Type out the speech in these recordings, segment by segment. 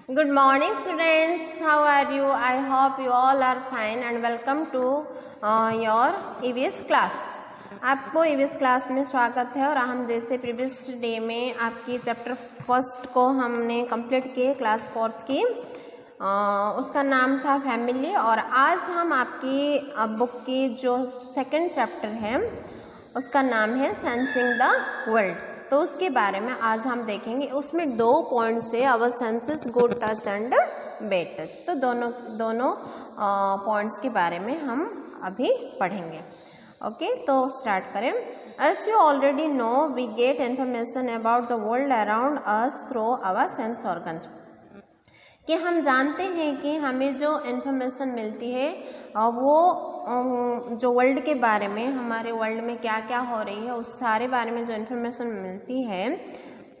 Good morning students, how are you? I hope you all are fine and welcome to your EVS class. आपको EVS class में स्वागत है। और हम जैसे प्रीवियस डे में आपकी चैप्टर फर्स्ट को हमने कंप्लीट किए, क्लास फोर्थ की, उसका नाम था फैमिली। और आज हम आपकी बुक की जो सेकंड चैप्टर है उसका नाम है सेंसिंग द वर्ल्ड। तो उसके बारे में आज हम देखेंगे। उसमें 2 पॉइंट्स है, our senses good touch and bad touch. तो दोनों पॉइंट्स के बारे में हम अभी पढ़ेंगे। ओके, तो स्टार्ट करें। As you already know we get information about the world around us through our sense organs. कि हम जानते हैं कि हमें जो इन्फॉर्मेशन मिलती है वो जो वर्ल्ड के बारे में, हमारे वर्ल्ड में क्या क्या हो रही है उस सारे बारे में जो इन्फॉर्मेशन मिलती है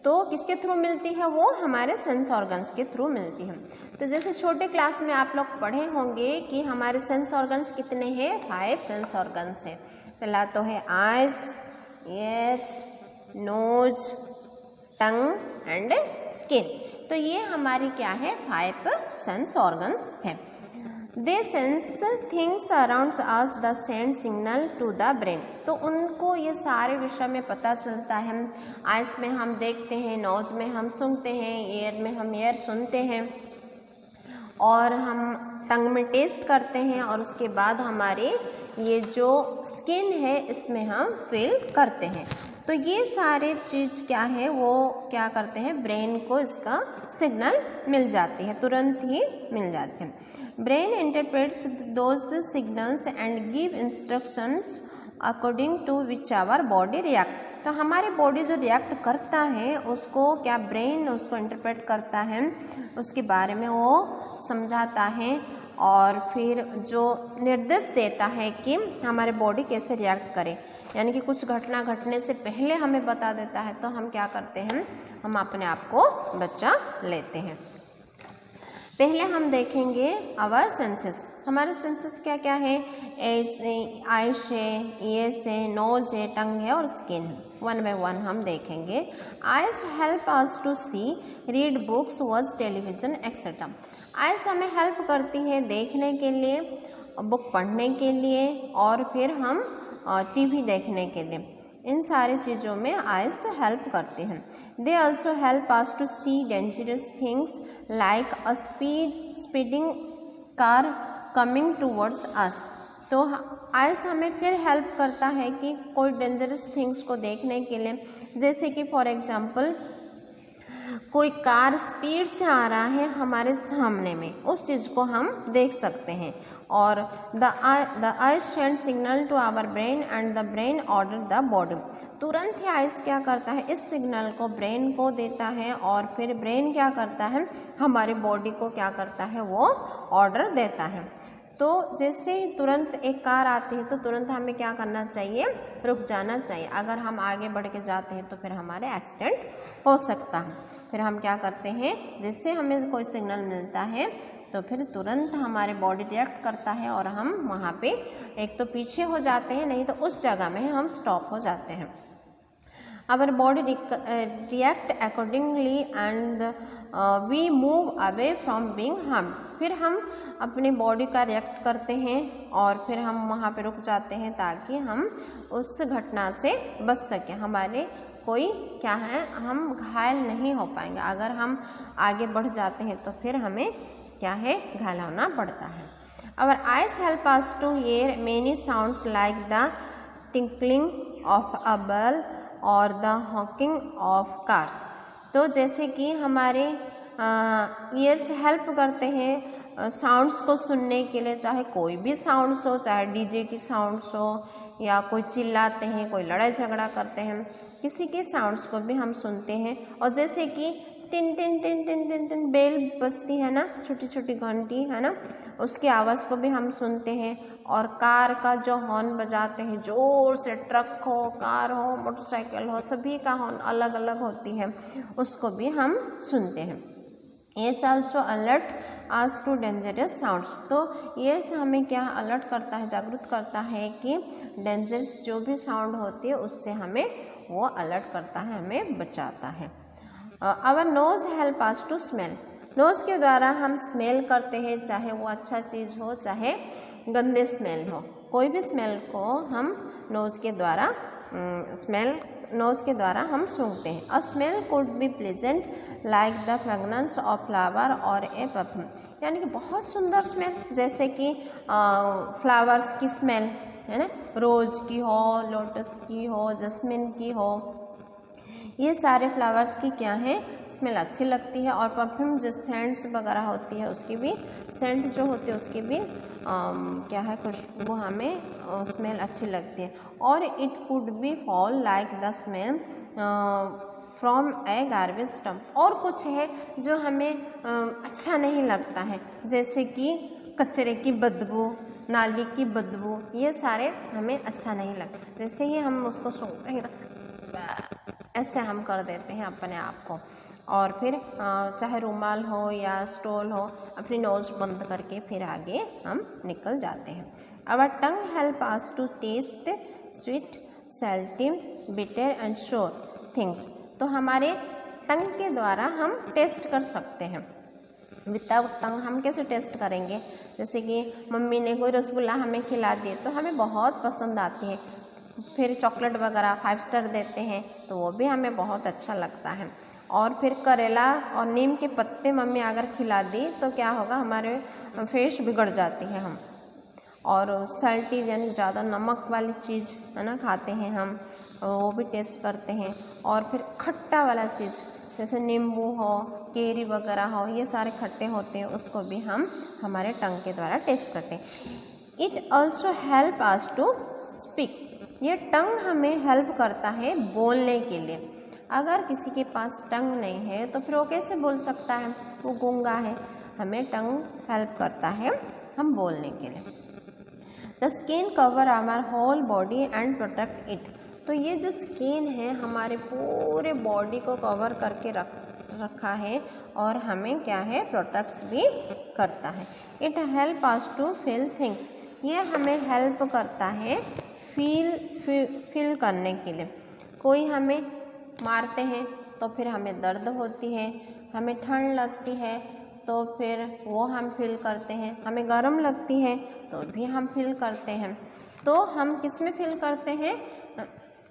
तो किसके थ्रू मिलती है? वो हमारे सेंस ऑर्गन्स के थ्रू मिलती है। तो जैसे छोटे क्लास में आप लोग पढ़े होंगे कि हमारे सेंस ऑर्गन्स कितने हैं? 5 सेंस ऑर्गन्स है। पहला तो है eyes, ears, nose, tongue and skin. तो ये हमारी क्या है? 5 सेंस ऑर्गन्स है। They sense things around us the send signal to the brain. तो उनको ये सारे विषय में पता चलता है। आइस में हम देखते हैं, नोज में हम सूंघते हैं, ईयर में हम ईयर सुनते हैं, और हम टंग में टेस्ट करते हैं, और उसके बाद हमारी ये जो स्किन है इसमें हम फील करते हैं। तो ये सारे चीज़ क्या है, वो क्या करते हैं? ब्रेन को इसका सिग्नल मिल जाती है, तुरंत ही मिल जाती है। Brain interprets those signals and give instructions according to which our body react. तो हमारी बॉडी जो रिएक्ट करता है उसको क्या ब्रेन उसको इंटरप्रेट करता है, उसके बारे में वो समझाता है, और फिर जो निर्देश देता है कि हमारे बॉडी कैसे रिएक्ट करे। यानी कि कुछ घटना घटने से पहले हमें बता देता है। तो हम क्या करते हैं? हम अपने आप को बचा लेते हैं। पहले हम देखेंगे आवर सेंसेस। हमारे सेंसेस क्या क्या है? आइस है, ईयर्स है, नोज है, टंग है और स्किन है। 1 बाय 1 हम देखेंगे। Eyes help us to see, read books, watch television etcetera. Eyes हमें हेल्प करती है देखने के लिए, बुक पढ़ने के लिए, और फिर हम टीवी देखने के लिए। इन सारी चीज़ों में आइस हेल्प करती हैं। They also help us to see dangerous things like a speeding car coming towards us. तो आइस हमें फिर हेल्प करता है कि कोई डेंजरस थिंग्स को देखने के लिए, जैसे कि फॉर एग्जांपल कोई कार स्पीड से आ रहा है हमारे सामने में, उस चीज़ को हम देख सकते हैं। और the eyes send signal to our brain and the brain order the body. तुरंत ही आइस क्या करता है? इस सिग्नल को ब्रेन को देता है, और फिर ब्रेन क्या करता है? हमारी बॉडी को क्या करता है? वो ऑर्डर देता है। तो जैसे ही तुरंत एक कार आती है तो तुरंत हमें क्या करना चाहिए? रुक जाना चाहिए। अगर हम आगे बढ़ के जाते हैं तो फिर हमारे एक्सीडेंट हो सकता है। फिर हम क्या करते हैं? जैसे हमें कोई सिग्नल मिलता है तो फिर तुरंत हमारे बॉडी रिएक्ट करता है, और हम वहाँ पे एक तो पीछे हो जाते हैं, नहीं तो उस जगह में हम स्टॉप हो जाते हैं। Our body react accordingly and we move away from being harmed. फिर हम अपनी बॉडी का रिएक्ट करते हैं और फिर हम वहाँ पे रुक जाते हैं ताकि हम उस घटना से बच सकें। हमारे कोई क्या है, हम घायल नहीं हो पाएंगे। अगर हम आगे बढ़ जाते हैं तो फिर हमें क्या है? घायल होना पड़ता है। Our eyes help us to hear many sounds like the tinkling of a bell or the honking of cars। तो जैसे कि हमारे ईयर्स हेल्प करते हैं साउंड्स को सुनने के लिए, चाहे कोई भी साउंड्स हो, चाहे डीजे की साउंड्स हो, या कोई चिल्लाते हैं, कोई लड़ाई झगड़ा करते हैं, किसी के साउंड्स को भी हम सुनते हैं। और जैसे कि टिन टिन टिन टिन टिन टिन बेल बजती है ना, छोटी छोटी घंटी है ना, उसकी आवाज़ को भी हम सुनते हैं। और कार का जो हॉर्न बजाते हैं जोर से, ट्रक हो, कार हो, मोटरसाइकिल हो, सभी का हॉर्न अलग अलग होती है, उसको भी हम सुनते हैं। Ears also alert us to dangerous sounds. तो ईयर्स हमें क्या अलर्ट करता है, जागरूक करता है कि डेंजरस जो भी साउंड होती है उससे हमें वो अलर्ट करता है, हमें बचाता है। Our nose help us to smell. Nose के द्वारा हम स्मेल करते हैं, चाहे वो अच्छा चीज़ हो चाहे गंदे स्मेल हो, कोई भी स्मेल को हम नोज़ के द्वारा हम सूंघते हैं। अ smell could be pleasant like the fragrance of flower और ए परफ्यूम, यानी कि बहुत सुंदर स्मेल, जैसे कि फ्लावर्स की स्मेल है ना, रोज़ की हो, लोटस की हो, जस्मिन की हो, ये सारे फ्लावर्स की क्या है स्मेल अच्छी लगती है। और परफ्यूम जो सेंट्स वगैरह होती है उसकी भी सेंट जो होती है उसकी भी क्या है खुशबू हमें स्मेल अच्छी लगती है। और it could be fall like the smell from A garbage dump, और कुछ है जो हमें अच्छा नहीं लगता है, जैसे कि कचरे की बदबू, नाली की बदबू, ये सारे हमें अच्छा नहीं लगता। जैसे ही हम उसको सूंघते हैं ऐसे हम कर देते हैं अपने आप को, और फिर चाहे रुमाल हो या स्टोल हो, अपनी नोज़ बंद करके फिर आगे हम निकल जाते हैं। Our tongue help us to taste sweet, salty, bitter and sour things, तो हमारे टंग के द्वारा हम टेस्ट कर सकते हैं। विदाउट टंग हम कैसे टेस्ट करेंगे? जैसे कि मम्मी ने कोई रसगुल्ला हमें खिला दिए तो हमें बहुत पसंद आती है, फिर चॉकलेट वगैरह 5 स्टार देते हैं तो वो भी हमें बहुत अच्छा लगता है। और फिर करेला और नीम के पत्ते मम्मी अगर खिला दी तो क्या होगा, हमारे फेस बिगड़ जाती है हम। और सल्टी यानी ज़्यादा नमक वाली चीज़ है ना खाते हैं हम, वो भी टेस्ट करते हैं। और फिर खट्टा वाला चीज़ जैसे नींबू हो, केरी वगैरह हो, ये सारे खट्टे होते हैं, उसको भी हम हमारे टंग के द्वारा टेस्ट करते हैं। It also help us to speak, ये टंग हमें हेल्प करता है बोलने के लिए। अगर किसी के पास टंग नहीं है तो फिर वो कैसे बोल सकता है, वो गूंगा है, हमें टंग हेल्प करता है हम बोलने के लिए। The skin cover our whole body and protect it, तो ये जो स्किन है हमारे पूरे बॉडी को कवर करके रखा है और हमें क्या है प्रोटेक्ट्स भी करता है। It help us to feel things, ये हमें हेल्प करता है फील करने के लिए। कोई हमें मारते हैं तो फिर हमें दर्द होती है, हमें ठंड लगती है तो फिर वो हम फील करते हैं, हमें गर्म लगती है तो भी हम फील करते हैं। तो हम किस में फील करते हैं,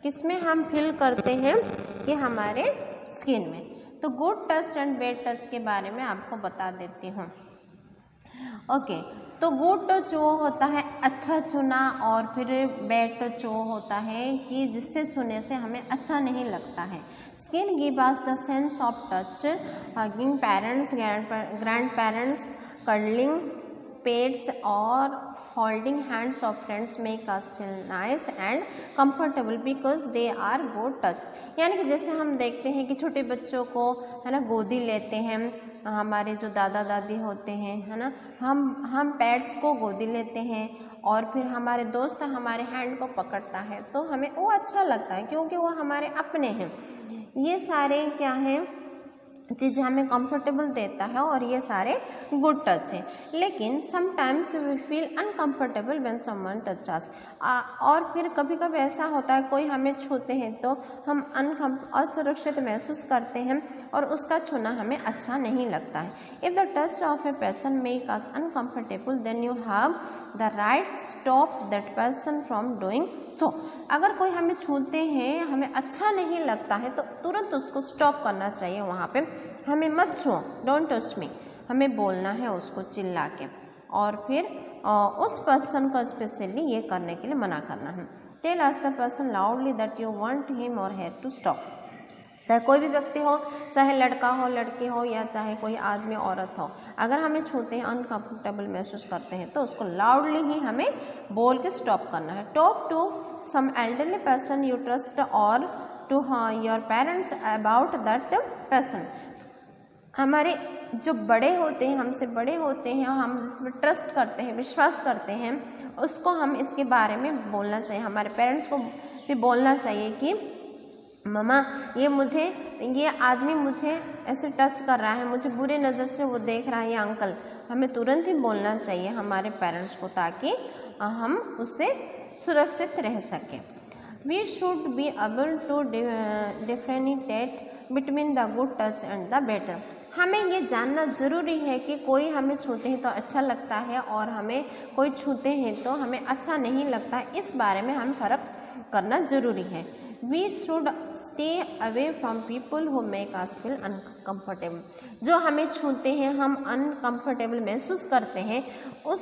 किस में हम फील करते हैं कि हमारे स्किन में। तो good touch and bad touch के बारे में आपको बता देती हूँ। ओके, तो गुड टच वो होता है अच्छा छूना, और फिर बैड टच वो होता है कि जिससे छूने से हमें अच्छा नहीं लगता है। Skin give us the sense of touch, hugging parents, grand parents, curling pets और holding hands of friends make us feel nice and comfortable because they are good touch, यानी कि जैसे हम देखते हैं कि छोटे बच्चों को है ना गोदी लेते हैं, हमारे जो दादा दादी होते हैं है ना, हम पेट्स को गोदी लेते हैं और फिर हमारे दोस्त हमारे हैंड को पकड़ता है तो हमें वो अच्छा लगता है क्योंकि वो हमारे अपने हैं। ये सारे क्या हैं चीज़ हमें कंफर्टेबल देता है और ये सारे गुड टच हैं। लेकिन sometimes we feel uncomfortable when someone touch us, और फिर कभी कभी ऐसा होता है कोई हमें छूते हैं तो हम असुरक्षित महसूस करते हैं और उसका छूना हमें अच्छा नहीं लगता है। If the touch of a person make us uncomfortable then you have the right stop that person from doing so, अगर कोई हमें छूते हैं हमें अच्छा नहीं लगता है तो तुरंत उसको स्टॉप करना चाहिए, वहाँ पे हमें मत छुओ, डोंट टच मी, हमें बोलना है उसको चिल्ला के, और फिर उस पर्सन को स्पेशली ये करने के लिए मना करना है। Tell us the person loudly that you want him और हर टू स्टॉप, चाहे कोई भी व्यक्ति हो, चाहे लड़का हो लड़की हो या चाहे कोई आदमी औरत हो, अगर हमें छूते हैं अनकंफर्टेबल महसूस करते हैं तो उसको लाउडली ही हमें बोल के स्टॉप करना है। Talk to some elderly person you trust और to your parents about that person, हमारे जो बड़े होते हैं हमसे बड़े होते हैं, हम जिसमें ट्रस्ट करते हैं विश्वास करते हैं उसको हम इसके बारे में बोलना चाहिए। हमारे पेरेंट्स को भी बोलना चाहिए कि मम्मा ये आदमी मुझे ऐसे टच कर रहा है, मुझे बुरे नज़र से वो देख रहा है, ये अंकल, हमें तुरंत ही बोलना चाहिए हमारे पेरेंट्स को ताकि हम उससे सुरक्षित रह सकें। We should be able to differentiate between the good touch and the bad touch, हमें ये जानना ज़रूरी है कि कोई हमें छूते हैं तो अच्छा लगता है और हमें कोई छूते हैं तो हमें अच्छा नहीं लगता, इस बारे में हम फ़र्क करना ज़रूरी है। We should stay away from people who make us feel uncomfortable. जो हमें छूते हैं, हम अनकम्फर्टेबल महसूस करते हैं, उस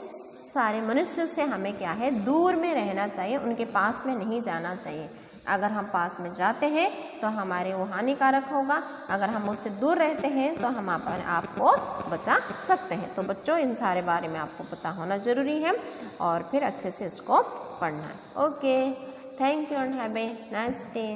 सारे मनुष्यों से हमें क्या है, दूर में रहना चाहिए, उनके पास में नहीं जाना चाहिए। अगर हम पास में जाते हैं तो हमारे वो हानिकारक होगा, अगर हम उससे दूर रहते हैं तो हम अपने आप को बचा सकते हैं। तो बच्चों, इन सारे बारे में आपको पता होना ज़रूरी है और फिर अच्छे से इसको पढ़ना है। Okay, thank you and have a nice day.